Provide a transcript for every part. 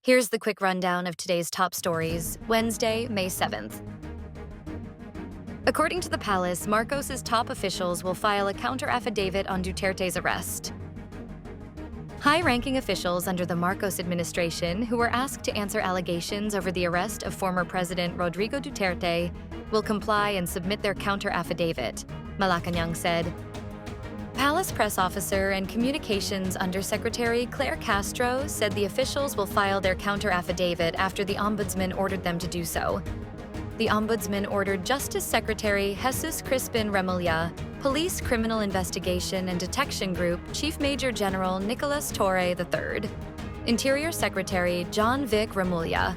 Here's the quick rundown of today's top stories, Wednesday, May 7th. According to the palace, Marcos's top officials will file a counter-affidavit on Duterte's arrest. High-ranking officials under the Marcos administration who were asked to answer allegations over the arrest of former President Rodrigo Duterte will comply and submit their counter-affidavit, Malacanang said. Palace press officer and communications undersecretary Claire Castro said the officials will file their counter-affidavit after the ombudsman ordered them to do so. The ombudsman ordered Justice Secretary Jesus Crispin Remulla, Police Criminal Investigation and Detection Group Chief Major General Nicolas Torre III, Interior Secretary John Vic Remulla,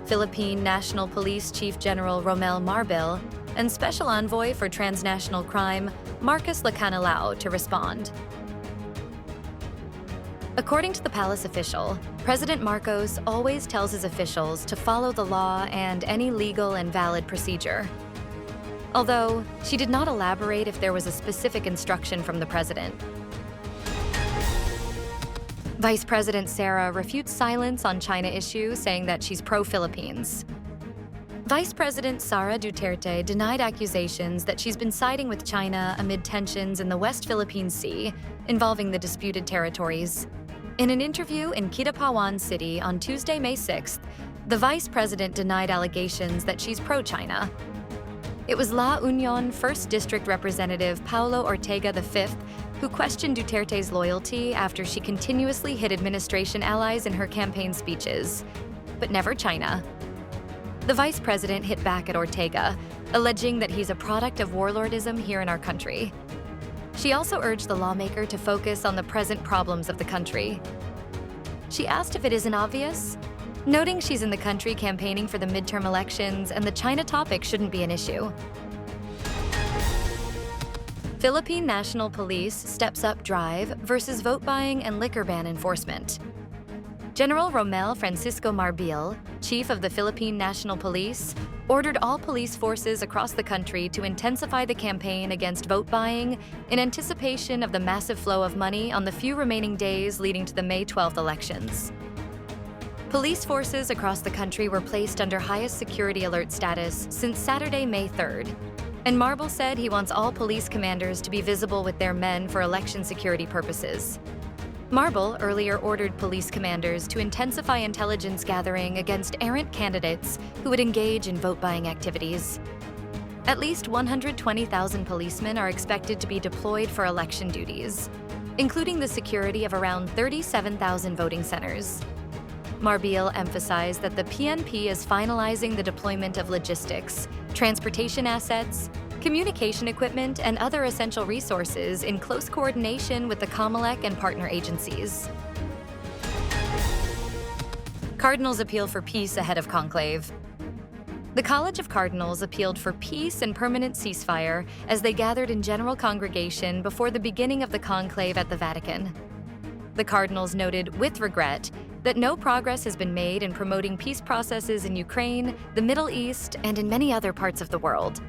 Philippine National Police Chief General Romel Marbil, and Special Envoy for Transnational Crime Marcus Lacanalao to respond. According to the palace official, President Marcos always tells his officials to follow the law and any legal and valid procedure. Although, she did not elaborate if there was a specific instruction from the president. Vice President Sara refutes silence on China issue, saying that she's pro-Philippines. Vice President Sara Duterte denied accusations that she's been siding with China amid tensions in the West Philippine Sea involving the disputed territories. In an interview in Kidapawan City on Tuesday, May 6th, the vice president denied allegations that she's pro-China. It was La Union 1st District Representative Paulo Ortega V who questioned Duterte's loyalty after she continuously hit administration allies in her campaign speeches, but never China. The vice president hit back at Ortega, alleging that he's a product of warlordism here in our country. She also urged the lawmaker to focus on the present problems of the country. She asked if it isn't obvious, noting she's in the country campaigning for the midterm elections and the China topic shouldn't be an issue. Philippine National Police steps up drive versus vote buying and liquor ban enforcement. General Romel Francisco Marbil, chief of the Philippine National Police, ordered all police forces across the country to intensify the campaign against vote buying in anticipation of the massive flow of money on the few remaining days leading to the May 12th elections. Police forces across the country were placed under highest security alert status since Saturday, May 3rd, and Marbil said he wants all police commanders to be visible with their men for election security purposes. Marbil earlier ordered police commanders to intensify intelligence gathering against errant candidates who would engage in vote-buying activities. At least 120,000 policemen are expected to be deployed for election duties, including the security of around 37,000 voting centers. Marbil emphasized that the PNP is finalizing the deployment of logistics, transportation assets, communication equipment, and other essential resources in close coordination with the COMELEC and partner agencies. Cardinals appeal for peace ahead of Conclave. The College of Cardinals appealed for peace and permanent ceasefire as they gathered in general congregation before the beginning of the conclave at the Vatican. The Cardinals noted with regret that no progress has been made in promoting peace processes in Ukraine, the Middle East, and in many other parts of the world.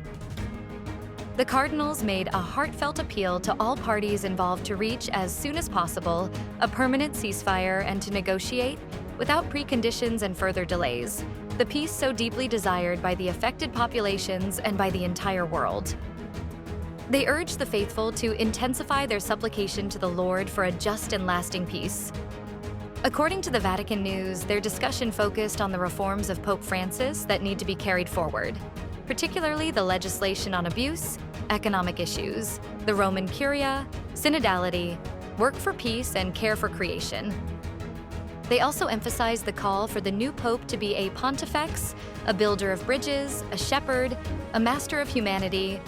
The Cardinals made a heartfelt appeal to all parties involved to reach, as soon as possible, a permanent ceasefire and to negotiate, without preconditions and further delays, the peace so deeply desired by the affected populations and by the entire world. They urged the faithful to intensify their supplication to the Lord for a just and lasting peace. According to the Vatican News, their discussion focused on the reforms of Pope Francis that need to be carried forward, particularly the legislation on abuse, economic issues, the Roman Curia, synodality, work for peace, and care for creation. They also emphasized the call for the new pope to be a pontifex, a builder of bridges, a shepherd, a master of humanity,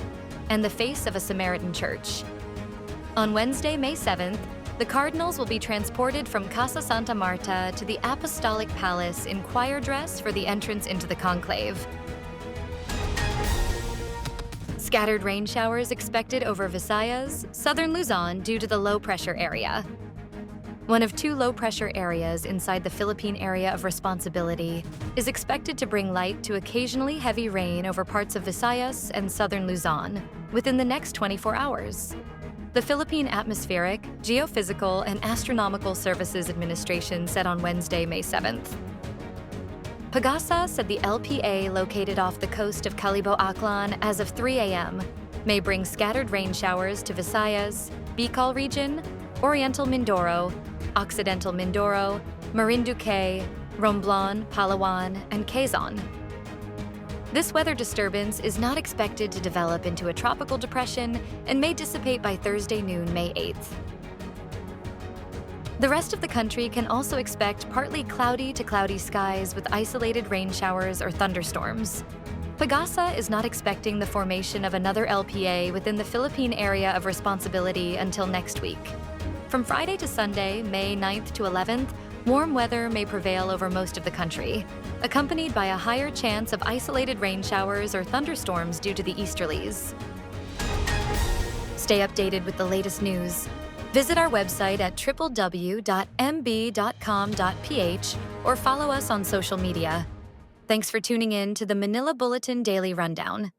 and the face of a Samaritan church. On Wednesday, May 7th, the Cardinals will be transported from Casa Santa Marta to the Apostolic Palace in choir dress for the entrance into the conclave. Scattered rain showers expected over Visayas, southern Luzon due to the low-pressure area. One of two low-pressure areas inside the Philippine Area of Responsibility is expected to bring light to occasionally heavy rain over parts of Visayas and southern Luzon within the next 24 hours. The Philippine Atmospheric, Geophysical, and Astronomical Services Administration said on Wednesday, May 7th. Pagasa said the LPA located off the coast of Calibo-Aklan as of 3 a.m. may bring scattered rain showers to Visayas, Bicol region, Oriental Mindoro, Occidental Mindoro, Marinduque, Romblon, Palawan, and Quezon. This weather disturbance is not expected to develop into a tropical depression and may dissipate by Thursday noon, May 8th. The rest of the country can also expect partly cloudy to cloudy skies with isolated rain showers or thunderstorms. Pagasa is not expecting the formation of another LPA within the Philippine area of responsibility until next week. From Friday to Sunday, May 9th to 11th, warm weather may prevail over most of the country, accompanied by a higher chance of isolated rain showers or thunderstorms due to the easterlies. Stay updated with the latest news. Visit our website at www.mb.com.ph or follow us on social media. Thanks for tuning in to the Manila Bulletin Daily Rundown.